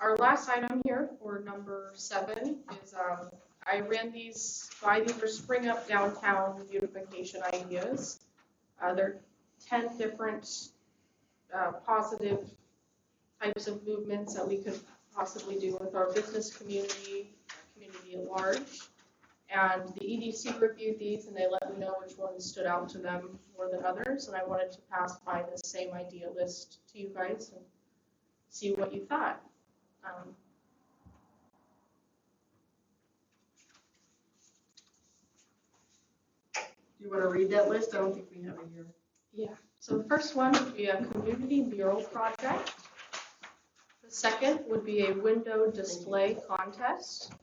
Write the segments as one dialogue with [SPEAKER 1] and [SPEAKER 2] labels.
[SPEAKER 1] our last item here for number 7 is I ran these by. These are Spring Up Downtown beautification ideas. There are 10 different positive types of movements that we could possibly do with our business community at large. And the EDC reviewed these and they let me know which ones stood out to them more than others. And I wanted to pass by the same idea list to you guys and see what you thought.
[SPEAKER 2] Do you want to read that list? I don't think we have it here.
[SPEAKER 1] Yeah. So the first one would be a community mural project. The second would be a window display contest.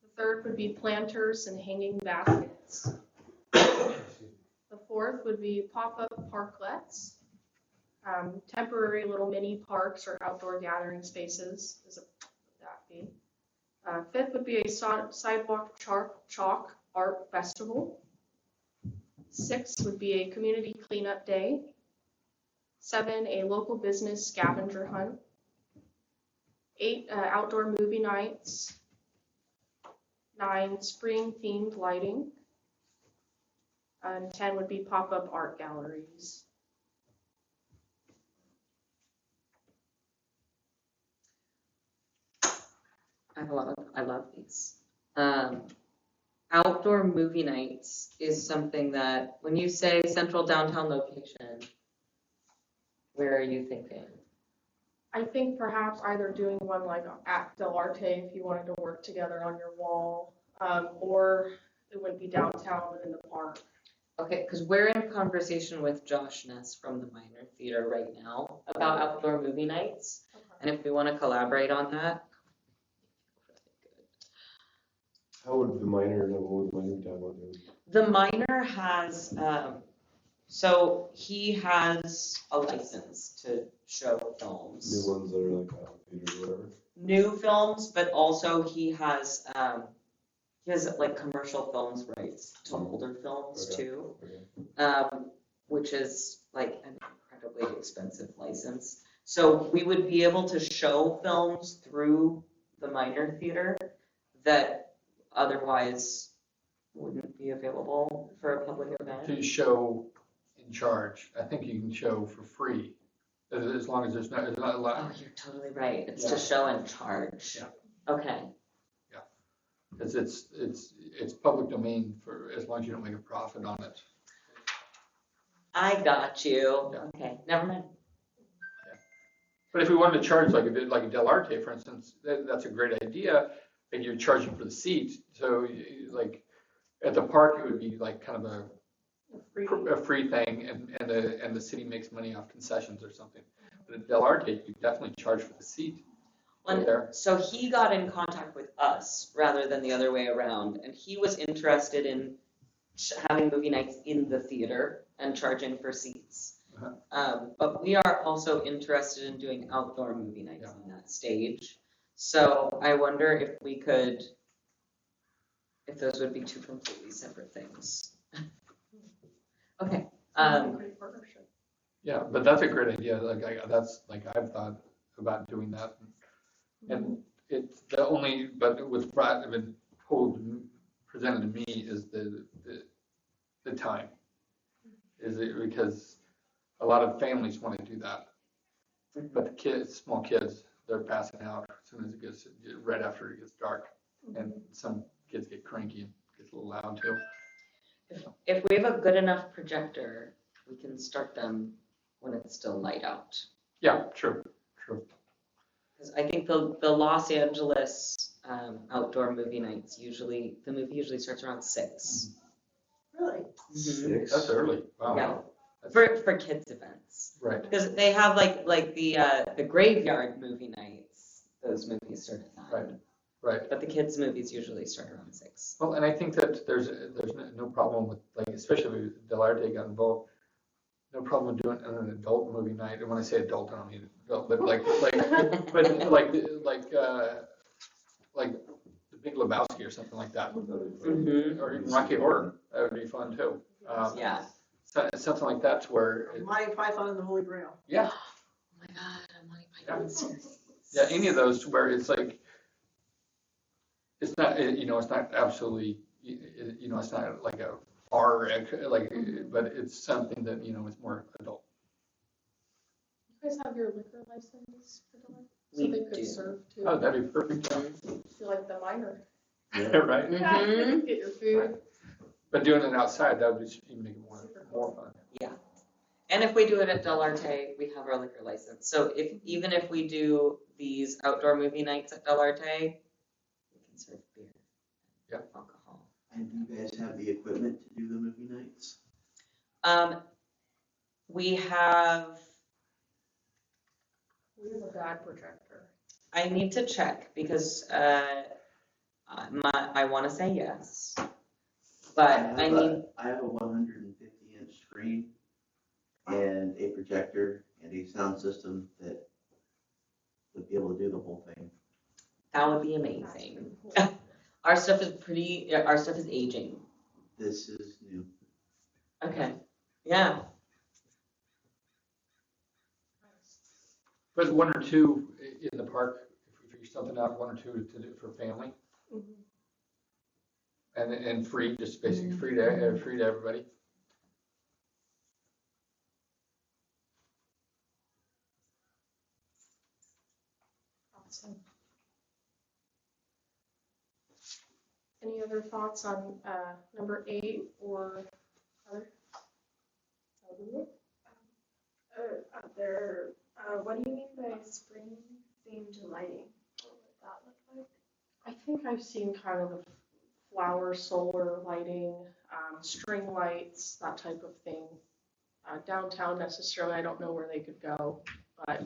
[SPEAKER 1] The third would be planters and hanging baskets. The fourth would be pop-up parklets. Temporary little mini parks or outdoor gathering spaces. What would that be? Fifth would be a sidewalk chalk art festival. 6 would be a community cleanup day. 7, a local business scavenger hunt. 8, outdoor movie nights. 9, spring themed lighting. And 10 would be pop-up art galleries.
[SPEAKER 3] I love these. Outdoor movie nights is something that, when you say central downtown location, where are you thinking?
[SPEAKER 1] I think perhaps either doing one like at Del Arte if you wanted to work together on your wall, or it wouldn't be downtown but in the park.
[SPEAKER 3] Okay, because we're in conversation with Josh Ness from the Minor Theater right now about outdoor movie nights, and if we want to collaborate on that.
[SPEAKER 4] How would the minor level with minor tablet do?
[SPEAKER 3] The Minor has, so he has a license to show films.
[SPEAKER 4] New ones that are like theater or whatever.
[SPEAKER 3] New films, but also he has like commercial films rights to older films too, which is like an incredibly expensive license. So we would be able to show films through the Minor Theater that otherwise wouldn't be available for a public event.
[SPEAKER 5] To show in charge, I think you can show for free, as long as there's not a lot.
[SPEAKER 3] Oh, you're totally right. It's to show and charge.
[SPEAKER 5] Yeah.
[SPEAKER 3] Okay.
[SPEAKER 5] Yeah. Because it's public domain for as long as you don't make a profit on it.
[SPEAKER 3] I got you.
[SPEAKER 5] Yeah.
[SPEAKER 3] Okay. Never mind.
[SPEAKER 5] Yeah. But if we wanted to charge like a Del Arte, for instance, that's a great idea. And you're charging for the seat, so like at the park it would be like kind of a free thing, and the city makes money off concessions or something. But at Del Arte, you definitely charge for the seat.
[SPEAKER 3] Well, so he got in contact with us rather than the other way around, and he was interested in having movie nights in the theater and charging for seats. But we are also interested in doing outdoor movie nights on that stage. So I wonder if we could, if those would be two completely separate things. Okay.
[SPEAKER 5] Yeah, but that's a great idea. I've thought about doing that, and it's the only. But what's been presented to me is the time. Is it because a lot of families want to do that, but the kids, small kids, they're passing out as soon as it gets right after it gets dark, and some kids get cranky and gets a little loud too.
[SPEAKER 3] If we have a good enough projector, we can start them when it's still light out.
[SPEAKER 5] Yeah, true.
[SPEAKER 3] Because I think the Los Angeles outdoor movie nights the movie usually starts around 6.
[SPEAKER 2] Really?
[SPEAKER 4] 6?
[SPEAKER 5] That's early. Wow.
[SPEAKER 3] Yeah. For kids events.
[SPEAKER 5] Right.
[SPEAKER 3] Because they have like the graveyard movie nights. Those movies start at 9.
[SPEAKER 5] Right.
[SPEAKER 3] But the kids' movies usually start around 6.
[SPEAKER 5] Well, and I think that there's no problem with, like, especially with Del Arte got involved, no problem with doing an adult movie night. And when I say adult, I don't mean adult, but like The Big Lebowski or something like that, or even Rocky Horror. That would be fun too.
[SPEAKER 3] Yeah.
[SPEAKER 5] Something like that, to where
[SPEAKER 2] Monty Python and the Holy Grail.
[SPEAKER 5] Yeah.
[SPEAKER 3] Oh my God, a Monty Python series.
[SPEAKER 5] Yeah, any of those where it's like, it's not, it's not absolutely, it's not like a R, like, but it's something that, is more adult.
[SPEAKER 1] You guys have your liquor license for the liquor? So
[SPEAKER 3] We
[SPEAKER 1] they could
[SPEAKER 3] do.
[SPEAKER 1] serve too.
[SPEAKER 5] Oh, that'd be perfect,
[SPEAKER 1] Feel like the minor.
[SPEAKER 5] right?
[SPEAKER 3] Mhm.
[SPEAKER 1] Get your food.
[SPEAKER 5] But doing it outside, that would just even make it more fun.
[SPEAKER 3] And if we do it at Del Arte, we have our liquor license. So even if we do these outdoor movie nights at Del Arte, we can serve beer.
[SPEAKER 5] Yeah.
[SPEAKER 3] Alcohol.
[SPEAKER 6] And do you guys have the equipment to do the movie nights?
[SPEAKER 3] We have,
[SPEAKER 1] We have a bad projector.
[SPEAKER 3] I need to check because I want to say yes. But I need,
[SPEAKER 6] I have a 150-inch screen and a projector and a sound system that would be able to do the whole thing.
[SPEAKER 3] that would be amazing. Our stuff is aging.
[SPEAKER 6] This is new.
[SPEAKER 3] Okay, yeah.
[SPEAKER 5] But one or two in the park, if we figure something out, one or two to do for family, and free, just basically free to everybody.
[SPEAKER 1] Awesome. Any other thoughts on number 8 or other?
[SPEAKER 2] What do you mean by spring themed lighting? What would that look like?
[SPEAKER 1] I think I've seen kind of the flower solar lighting, string lights, that type of thing. Downtown necessarily, I don't know where they could go, but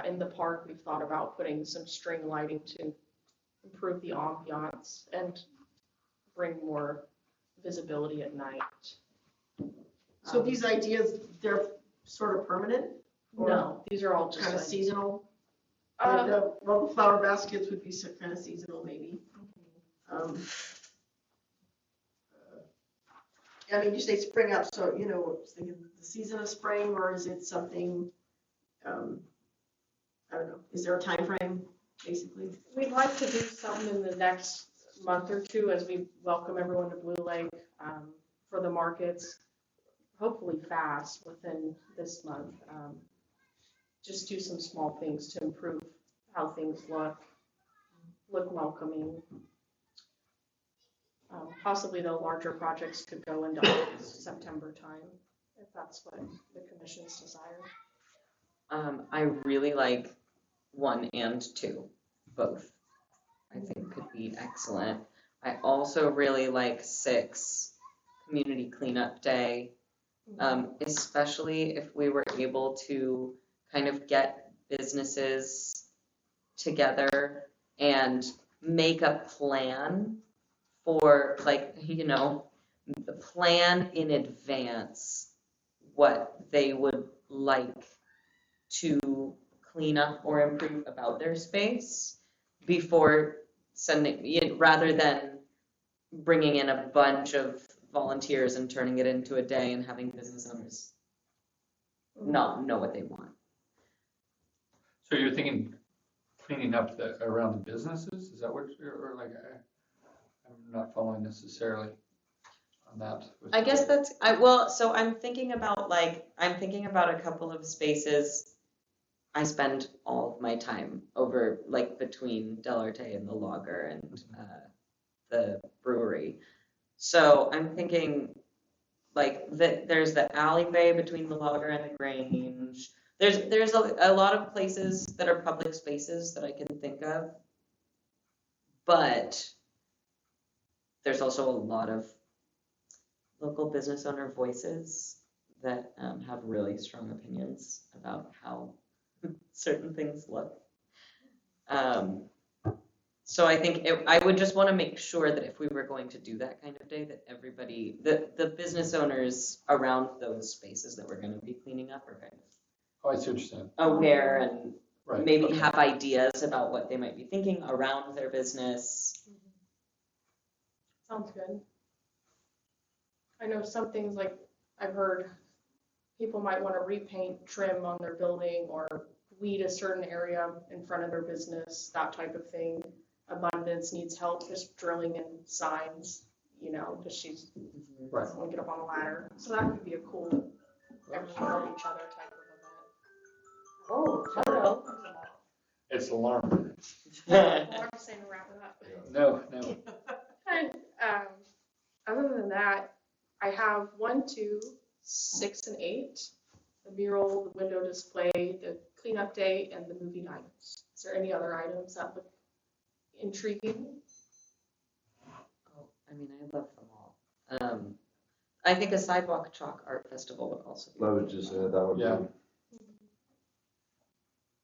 [SPEAKER 1] in the park, we've thought about putting some string lighting to improve the ambiance and bring more visibility at night.
[SPEAKER 2] So these ideas, they're sort of permanent? Or
[SPEAKER 1] No, these are all just
[SPEAKER 2] kind of
[SPEAKER 1] ideas.
[SPEAKER 2] seasonal?
[SPEAKER 1] Uh,
[SPEAKER 2] The flower baskets would be kind of seasonal maybe. I mean, you say spring up, so, the season of spring, or is it something, I don't know, is there a time frame, basically?
[SPEAKER 1] We'd like to do something in the next month or two as we welcome everyone to Blue Lake for the markets, hopefully fast within this month. Just do some small things to improve how things look welcoming. Possibly the larger projects could go into August, September time, if that's what the commission's desire.
[SPEAKER 3] I really like 1 and 2, both. I think could be excellent. I also really like 6, Community Cleanup Day, especially if we were able to kind of get businesses together and make a plan for, the plan in advance what they would like to clean up or improve about their space before sending it, rather than bringing in a bunch of volunteers and turning it into a day and having business owners not know what they want.
[SPEAKER 5] So you're thinking cleaning up around the businesses? Is that what or like, I'm not following necessarily on that.
[SPEAKER 3] I guess so I'm thinking about a couple of spaces. I spend all of my time over, between Del Arte and the Lager and the brewery. So I'm thinking, there's the alleyway between the Lager and the Grange. There's a lot of places that are public spaces that I can think of, but there's also a lot of local business owner voices that have really strong opinions about how certain things look. So I think I would just want to make sure that if we were going to do that kind of day, that everybody, the business owners around those spaces that we're going to be cleaning up are kind of
[SPEAKER 5] Oh, I see what you're saying.
[SPEAKER 3] aware and
[SPEAKER 5] Right.
[SPEAKER 3] maybe
[SPEAKER 5] Okay.
[SPEAKER 3] have ideas about what they might be thinking around their business.
[SPEAKER 1] Sounds good. I know some things, like I've heard people might want to repaint trim on their building or weed a certain area in front of their business, that type of thing. Abundance needs help just drilling in signs, you know, because she's
[SPEAKER 5] Right.
[SPEAKER 1] doesn't want to get up on the der. So that could be a cool everyone help each other type of event.
[SPEAKER 3] Oh, hello.
[SPEAKER 5] It's alarming.
[SPEAKER 1] Well, I'm just saying to wrap it up.
[SPEAKER 5] No.
[SPEAKER 1] And, other than that, I have 1, 2, 6, and 8. The mural, the window display, the cleanup day, and the movie nights. Is there any other items that look intriguing?
[SPEAKER 3] Oh, I mean, I love them all. I think a sidewalk chalk art festival would also be.
[SPEAKER 4] I would just say that would
[SPEAKER 5] Yeah.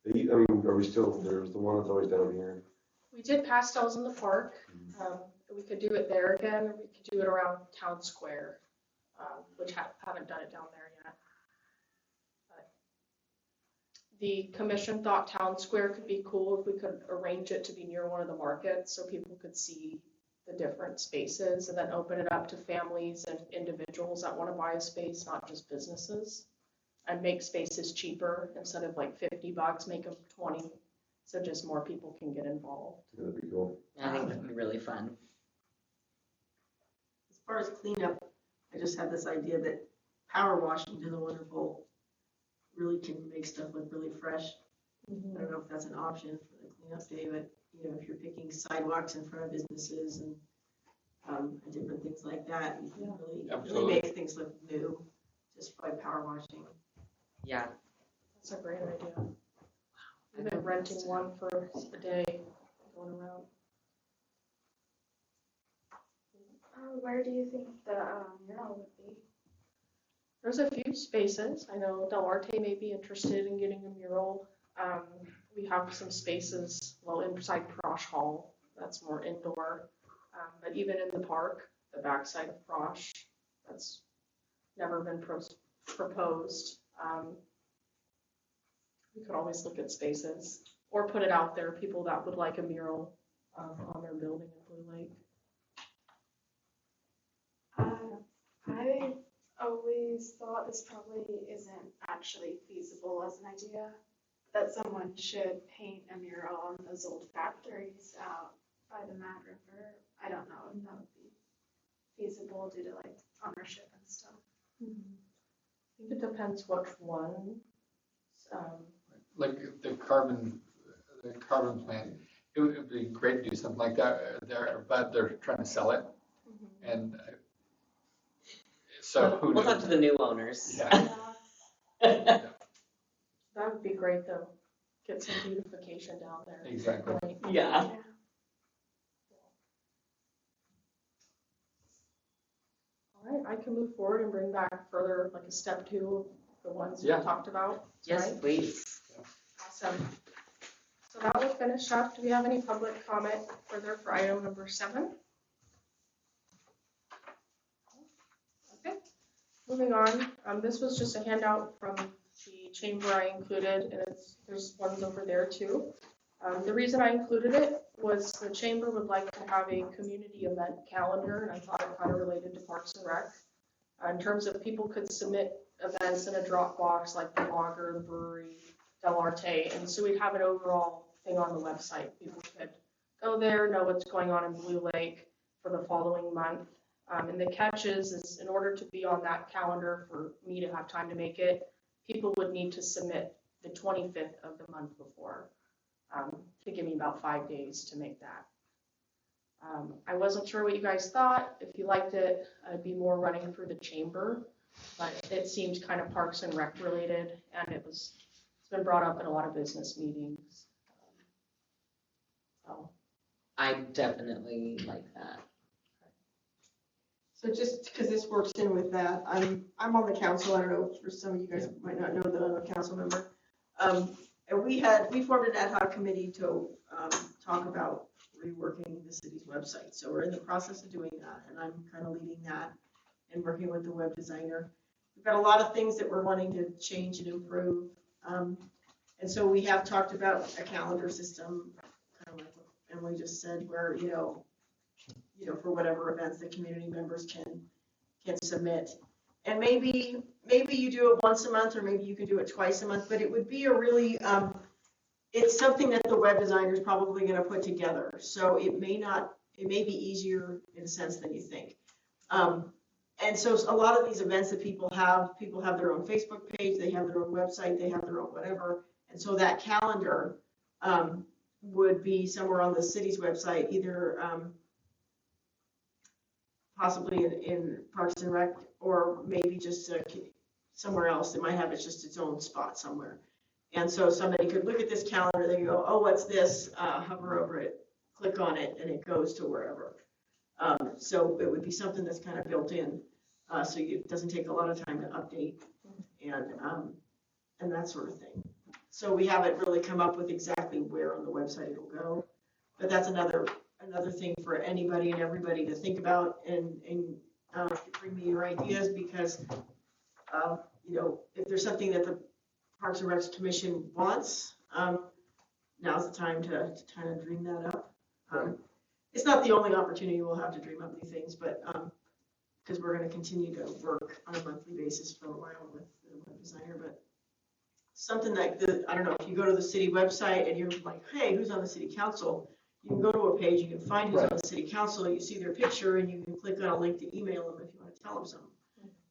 [SPEAKER 4] be. I mean, are we still, there's the one that's always down here.
[SPEAKER 1] We did pastels in the park. We could do it there again, or we could do it around Town Square, which haven't done it down there yet. But the commission thought Town Square could be cool if we could arrange it to be near one of the markets so people could see the different spaces, and then open it up to families and individuals that want to buy a space, not just businesses, and make spaces cheaper. Instead of like $50, make them 20, so just more people can get involved.
[SPEAKER 4] Yeah, that'd be cool.
[SPEAKER 3] I think that'd be really fun.
[SPEAKER 2] As far as cleanup, I just have this idea that power washing does a wonderful, really can make stuff look really fresh. I don't know if that's an option for the cleanup day, but, you know, if you're picking sidewalks in front of businesses and different things like that, you can really
[SPEAKER 5] Absolutely.
[SPEAKER 2] make things look new just by power washing.
[SPEAKER 3] Yeah.
[SPEAKER 1] That's a great idea. I've been renting one for a day, going around.
[SPEAKER 7] Where do you think the mural would be?
[SPEAKER 1] There's a few spaces. I know Del Arte may be interested in getting a mural. We have some spaces, well, inside Prosh Hall, that's more indoor. But even in the park, the backside of Prosh, that's never been proposed. We could always look at spaces or put it out there, people that would like a mural on their building in Blue Lake.
[SPEAKER 7] I always thought this probably isn't actually feasible as an idea, that someone should paint a mural on those old factories out by the Mad River. I don't know if that would be feasible due to like ownership and stuff.
[SPEAKER 1] I think it depends which one.
[SPEAKER 5] Like the carbon plant, it would be great to do something like that there, but they're trying to sell it. And so who
[SPEAKER 3] We'll talk
[SPEAKER 5] knows?
[SPEAKER 3] to the new owners.
[SPEAKER 5] Yeah.
[SPEAKER 1] That would be great though. Get some beautification down there.
[SPEAKER 5] Exactly.
[SPEAKER 1] Right.
[SPEAKER 3] Yeah.
[SPEAKER 1] All right, I can move forward and bring back further, like a step 2 of the ones we
[SPEAKER 5] Yeah.
[SPEAKER 1] talked about.
[SPEAKER 3] Yes,
[SPEAKER 1] Right?
[SPEAKER 3] please.
[SPEAKER 1] Awesome. So that will finish up. Do we have any public comment further for item number 7? Okay, moving on. This was just a handout from the chamber I included, and there's ones over there too. The reason I included it was the chamber would like to have a community event calendar, and I thought it kind of related to Parks and Rec. In terms of people could submit events in a Dropbox, like the Logger, the brewery, Del Arte, and so we'd have an overall thing on the website. People could go there, know what's going on in Blue Lake for the following month. And the catch is in order to be on that calendar for me to have time to make it, people would need to submit the 25th of the month before, to give me about 5 days to make that. I wasn't sure what you guys thought. If you liked it, I'd be more running through the chamber, but it seemed kind of Parks and Rec related, and it's been brought up in a lot of business meetings. So.
[SPEAKER 3] I definitely like that.
[SPEAKER 2] So just because this works in with that, I'm on the council. I don't know, for some of you guys might not know that I'm a council member. And we formed an ad hoc committee to talk about reworking the city's website. So we're in the process of doing that, and I'm kind of leading that and working with the web designer. We've got a lot of things that we're wanting to change and improve. And so we have talked about a calendar system, kind of like what Emily just said, where, you know, for whatever events the community members can submit. And maybe you do it once a month, or maybe you could do it twice a month, but it would be a really, it's something that the web designer is probably gonna put together, so it may be easier in a sense than you think. And so a lot of these events that people have their own Facebook page, they have their own website, they have their own whatever, and so that calendar, would be somewhere on the city's website, either, possibly in Parks and Rec, or maybe just somewhere else. It might have just its own spot somewhere. And so somebody could look at this calendar, they go, oh, what's this? Hover over it, click on it, and it goes to wherever. So it would be something that's kind of built in, so it doesn't take a lot of time to update and that sort of thing. So we haven't really come up with exactly where on the website it'll go, but that's another thing for anybody and everybody to think about and bring me your ideas, because you know, if there's something that the Parks and Recs Commission wants, now's the time to kind of dream that up. It's not the only opportunity we'll have to dream up these things, but because we're going to continue to work on a monthly basis for a while with the web designer, but something like I don't know, if you go to the city website and you're like, hey, who's on the city council? You can go to a page, you can find who's on the city council, you see their picture, and you can click on a link to email them if you want to tell them something,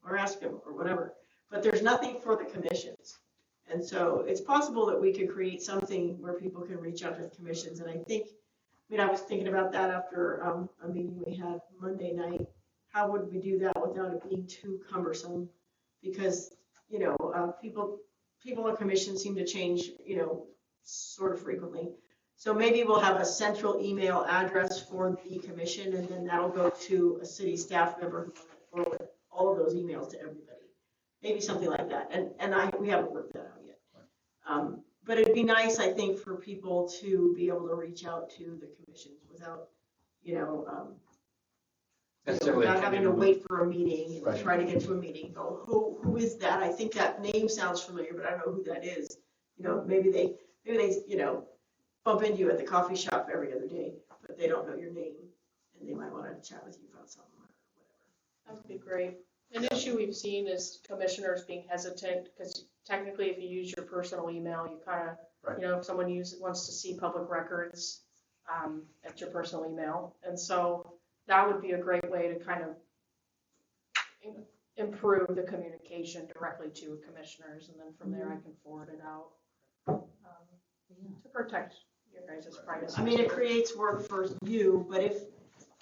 [SPEAKER 2] or ask them, or whatever. But there's nothing for the commissions. And so it's possible that we could create something where people can reach out to the commissions. And I was thinking about that after a meeting we had Monday night. How would we do that without it being too cumbersome? Because, you know, people on commissions seem to change, you know, sort of frequently. So maybe we'll have a central email address for the commission, and then that'll go to a city staff member who will forward all of those emails to everybody. Maybe something like that. And we haven't worked that out yet. But it'd be nice, I think, for people to be able to reach out to the commissions without, without having to wait for a meeting and try to get to a meeting. Go, who is that? I think that name sounds familiar, but I don't know who that is. You know, maybe they bump into you at the coffee shop every other day, but they don't know your name, and they might want to chat with you about something or whatever.
[SPEAKER 1] That would be great. An issue we've seen is commissioners being hesitant, because technically if you use your personal email, you kind of, if someone wants to see public records at your personal email. And so that would be a great way to kind of improve the communication directly to commissioners, and then from there I can forward it out to protect your guys' privacy.
[SPEAKER 2] I mean, it creates work for you, but if,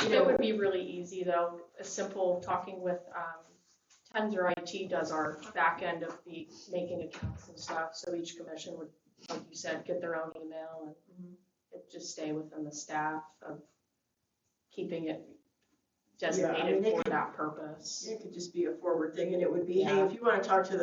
[SPEAKER 1] it would be really easy though, a simple talking with Tenzer IT does our back end of the making accounts and stuff, so each commission would, like you said, get their own email, and it just stay within the staff of keeping it designated for that purpose.
[SPEAKER 2] It could just be a forward thing, and it would be, hey, if you want to talk to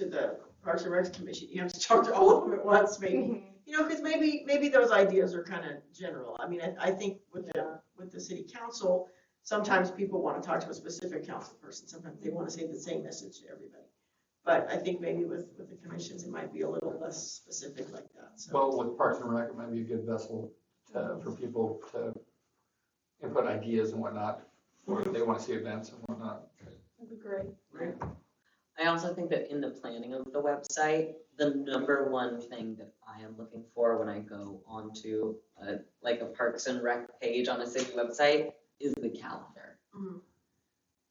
[SPEAKER 2] the Parks and Recs Commission, you have to talk to all of them at once, maybe. Because maybe those ideas are kind of general. I mean, I think with the city council, sometimes people want to talk to a specific council person. Sometimes they want to say the same message to everybody. But I think maybe with the commissions, it might be a little less specific like that. So.
[SPEAKER 5] Well, with Parks and Rec, it might be a good vessel for people to input ideas and whatnot, or if they want to see events and whatnot.
[SPEAKER 1] That'd be great.
[SPEAKER 2] Right.
[SPEAKER 3] I also think that in the planning of the website, the number one thing that I am looking for when I go onto a Parks and Rec page on a city website is the calendar.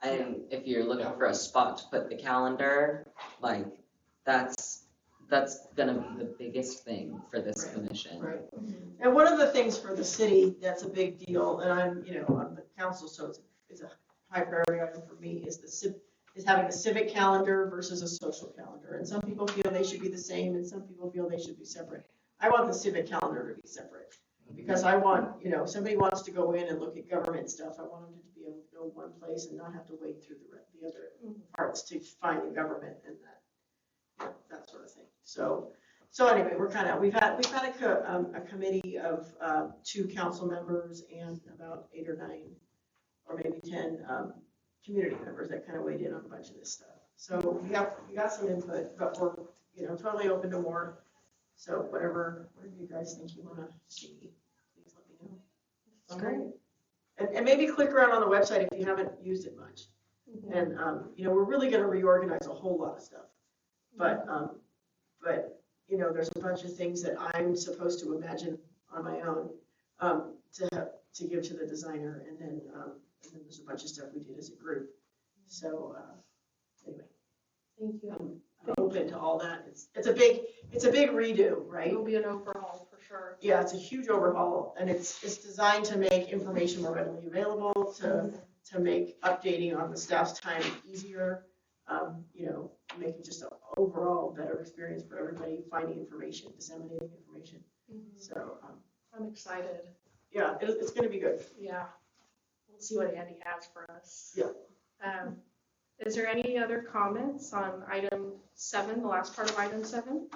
[SPEAKER 3] If you're looking for a spot to put the calendar, that's gonna be the biggest thing for this commission.
[SPEAKER 2] Right. And one of the things for the city that's a big deal, and I'm on the council, so it's a high priority item for me, is having a civic calendar versus a social calendar. And some people feel they should be the same, and some people feel they should be separate. I want the civic calendar to be separate, because I want, somebody wants to go in and look at government stuff, I want them to be able to go one place and not have to wade through the other parts to find the government and that sort of thing. So anyway, we've had a committee of 2 council members and about 8 or 9 or maybe 10 community members that kind of weighed in on a bunch of this stuff. So we got some input, but we're totally open to more. So whatever you guys think you want to see, please let me know.
[SPEAKER 1] That's great.
[SPEAKER 2] And maybe click around on the website if you haven't used it much. And, you know, we're really gonna reorganize a whole lot of stuff. But, you know, there's a bunch of things that I'm supposed to imagine on my own, to give to the designer, and then there's a bunch of stuff we did as a group. So, anyway,
[SPEAKER 1] Thank you.
[SPEAKER 2] I'm open to all that. It's a big redo, right?
[SPEAKER 1] It will be an overhaul for sure.
[SPEAKER 2] Yeah, it's a huge overhaul, and it's designed to make information more readily available, to make updating on the staff's time easier, you know, making just an overall better experience for everybody, finding information, disseminating information. So,
[SPEAKER 1] I'm excited.
[SPEAKER 2] yeah, it's gonna be good.
[SPEAKER 1] Yeah. We'll see what Andy has for us.
[SPEAKER 2] Yeah.
[SPEAKER 1] Is there any other comments on item 7, the last part of item 7?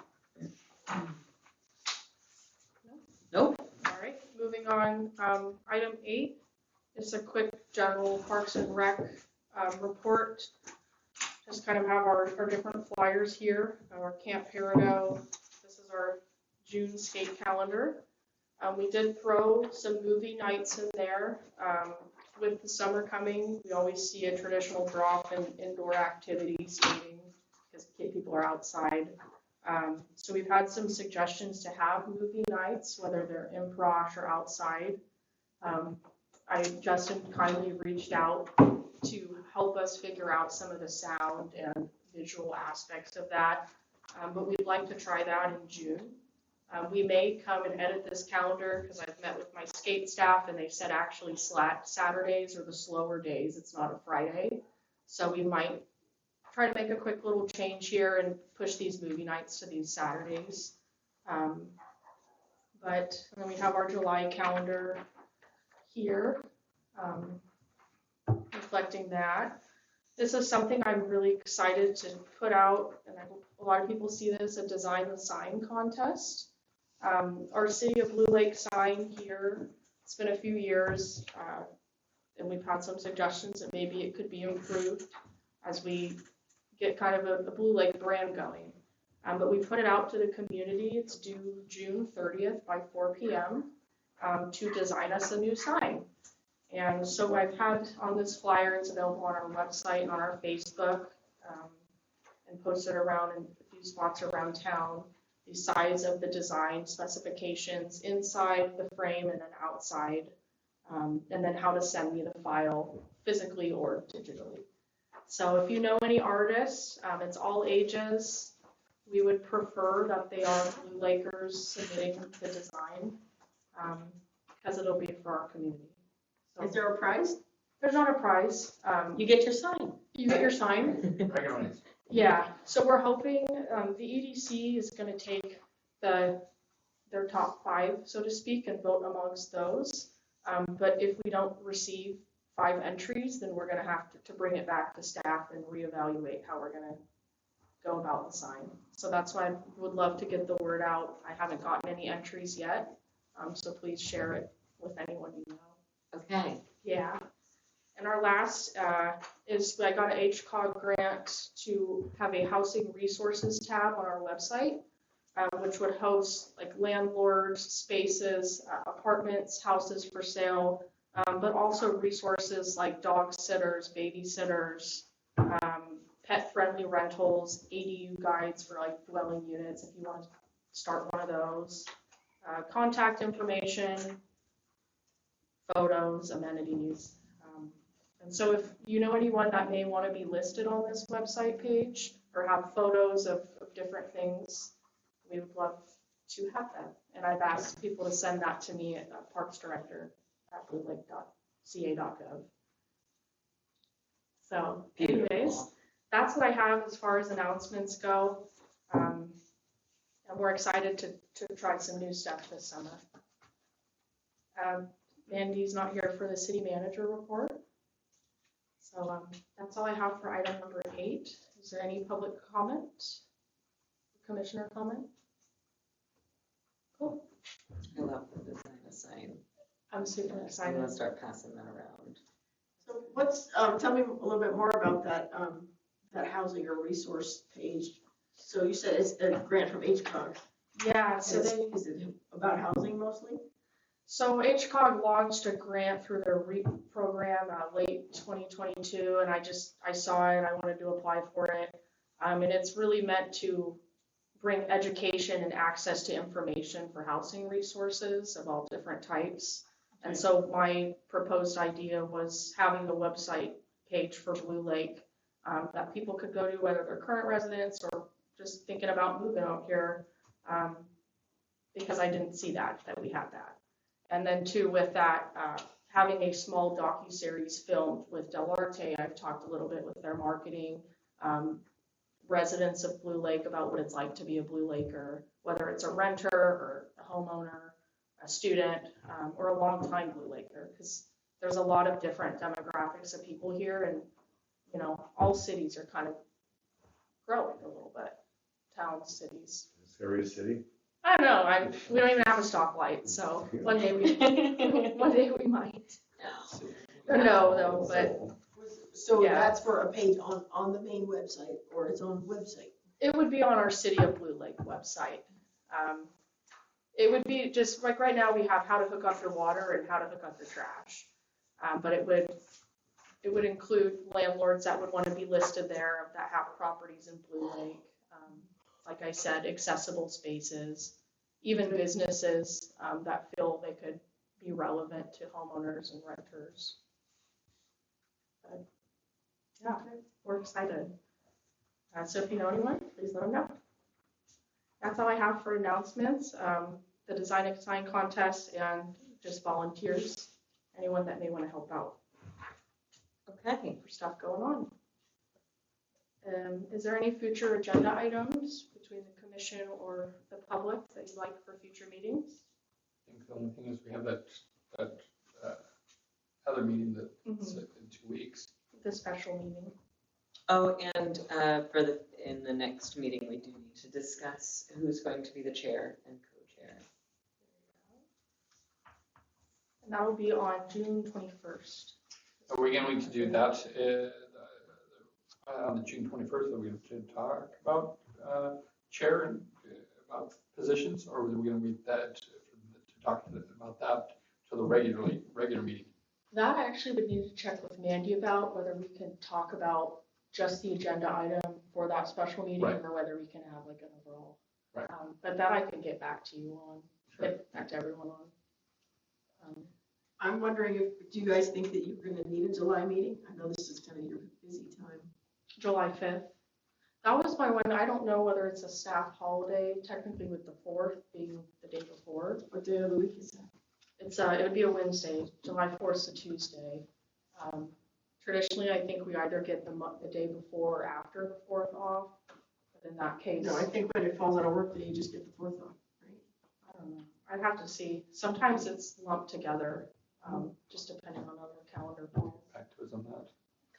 [SPEAKER 3] Nope.
[SPEAKER 1] All right, moving on, item 8 is a quick general Parks and Rec report. Just kind of have our different flyers here, our Camp Perigo. This is our June skate calendar. We did throw some movie nights in there. With the summer coming, we always see a traditional drop in indoor activity skating because people are outside. So we've had some suggestions to have movie nights, whether they're improv or outside. Justin kindly reached out to help us figure out some of the sound and visual aspects of that. But we'd like to try that in June. We may come and edit this calendar because I've met with my skate staff and they said actually Saturdays are the slower days. It's not a Friday. So we might try to make a quick little change here and push these movie nights to these Saturdays. And then we have our July calendar here, reflecting that. This is something I'm really excited to put out, and I hope a lot of people see this, a design the sign contest. Our City of Blue Lake sign here, it's been a few years, and we've had some suggestions that maybe it could be improved as we get kind of a Blue Lake brand going. But we put it out to the community. It's due June 30th by 4 p.m. To design us a new sign. And so I've had on this flyer, it's available on our website and on our Facebook, and posted around in a few spots around town, the size of the design specifications inside the frame and then outside, and then how to send me the file physically or digitally. So if you know any artists, it's all ages. We would prefer that they are Blue Lakers submitting the design, because it'll be for our community. So
[SPEAKER 2] Is there a prize?
[SPEAKER 1] there's not a prize.
[SPEAKER 3] You get your sign.
[SPEAKER 1] You get your sign.
[SPEAKER 5] Recognize.
[SPEAKER 1] Yeah, so we're hoping, the EDC is gonna take their top 5, so to speak, and vote amongst those. But if we don't receive 5 entries, then we're gonna have to bring it back to staff and reevaluate how we're gonna go about the sign. So that's why I would love to get the word out. I haven't gotten any entries yet, so please share it with anyone you know.
[SPEAKER 3] Okay.
[SPEAKER 1] Yeah. And our last is I got an HCOG grant to have a housing resources tab on our website, which would host like landlords, spaces, apartments, houses for sale, but also resources like dog sitters, babysitters, pet-friendly rentals, ADU guides for like dwelling units if you want to start one of those, contact information, photos, amenities. And so if you know anyone that may want to be listed on this website page or have photos of different things, we would love to have them. And I've asked people to send that to me at parksdirector@bluelake.ca.gov. So anyways, that's what I have as far as announcements go. And we're excited to try some new stuff this summer. Mandy's not here for the city manager report. So that's all I have for item number 8. Is there any public comment? Commissioner comment? Cool.
[SPEAKER 3] I love the design of sign.
[SPEAKER 1] I'm super
[SPEAKER 3] I'm
[SPEAKER 1] excited.
[SPEAKER 3] gonna start passing that around.
[SPEAKER 2] So what's, tell me a little bit more about that, that housing or resource page. So you said it's a grant from HCOG.
[SPEAKER 1] Yeah, so
[SPEAKER 2] Is it about housing mostly?
[SPEAKER 1] So HCOG launched a grant through their REAP program late 2022, and I saw it, I wanted to apply for it. And it's really meant to bring education and access to information for housing resources of all different types. And so my proposed idea was having a website page for Blue Lake that people could go to, whether they're current residents or just thinking about moving out here, because I didn't see that we had that. And then too, with that, having a small docuseries filmed with Del Arte, I've talked a little bit with their marketing, residents of Blue Lake about what it's like to be a Blue Laker, whether it's a renter or a homeowner, a student, or a longtime Blue Laker, because there's a lot of different demographics of people here, and you know, all cities are kind of growing a little bit, towns, cities.
[SPEAKER 4] Area city?
[SPEAKER 1] I don't know. We don't even have a stoplight, so one day we might. No, but
[SPEAKER 2] So
[SPEAKER 1] Yeah.
[SPEAKER 2] that's for a page on the main website or its own website?
[SPEAKER 1] it would be on our City of Blue Lake website. It would be just like right now we have how to hook up your water and how to hook up your trash. But it would include landlords that would want to be listed there that have properties in Blue Lake. Like I said, accessible spaces, even businesses that feel they could be relevant to homeowners and renters. But, yeah, we're excited. So if you know anyone, please let them know. That's all I have for announcements. The design and sign contest and just volunteers, anyone that may want to help out
[SPEAKER 3] Okay.
[SPEAKER 1] for stuff going on. Is there any future agenda items between the commission or the public that you'd like for future meetings?
[SPEAKER 5] I think the only thing is we have that other meeting that's in 2 weeks.
[SPEAKER 1] The special meeting.
[SPEAKER 3] Oh, and in the next meeting, we do need to discuss who's going to be the chair and co-chair.
[SPEAKER 1] And that will be on June 21st.
[SPEAKER 5] Are we going to do that on the June 21st? Are we going to talk about chair and about positions, or are we going to read that to talk about that to the regular meeting?
[SPEAKER 1] That I actually would need to check with Mandy about whether we can talk about just the agenda item for that special meeting,
[SPEAKER 5] Right.
[SPEAKER 1] or whether we can have like an overall.
[SPEAKER 5] Right.
[SPEAKER 1] But that I can get back to you on, get back to everyone on.
[SPEAKER 2] I'm wondering do you guys think that you're gonna need a July meeting? I know this is kind of your busy time.
[SPEAKER 1] July 5th. That was my one. I don't know whether it's a staff holiday, technically with the 4th being the day before.
[SPEAKER 2] What day of the week is that?
[SPEAKER 1] It would be a Wednesday. July 4th is a Tuesday. Traditionally, I think we either get the day before or after the 4th off. But in that case,
[SPEAKER 2] No, I think when it falls on a work day, you just get the 4th off, right?
[SPEAKER 1] I don't know. I'd have to see. Sometimes it's lumped together, just depending on other calendar plans.
[SPEAKER 5] Back to us on that.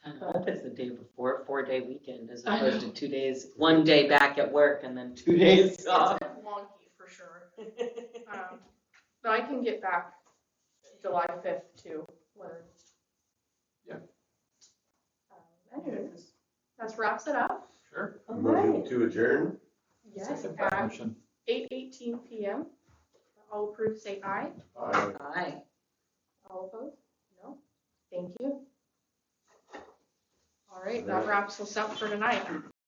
[SPEAKER 3] Kind of hope it's the day before, 4-day weekend, as
[SPEAKER 1] I
[SPEAKER 3] opposed
[SPEAKER 1] know.
[SPEAKER 3] to 2 days, 1 day back at work and then 2 days
[SPEAKER 1] It's
[SPEAKER 3] off.
[SPEAKER 1] wonky for sure. But I can get back July 5th too, whether.
[SPEAKER 5] Yeah.
[SPEAKER 1] Anyways, that wraps it up.
[SPEAKER 5] Sure.
[SPEAKER 4] Motion to adjourn?
[SPEAKER 1] Yes,
[SPEAKER 5] Second that
[SPEAKER 1] at
[SPEAKER 5] motion.
[SPEAKER 1] 8:18 p.m. All approved, say aye.
[SPEAKER 4] Aye.
[SPEAKER 3] Aye.
[SPEAKER 1] All opposed? No? Thank you. All right, that wraps us up for tonight.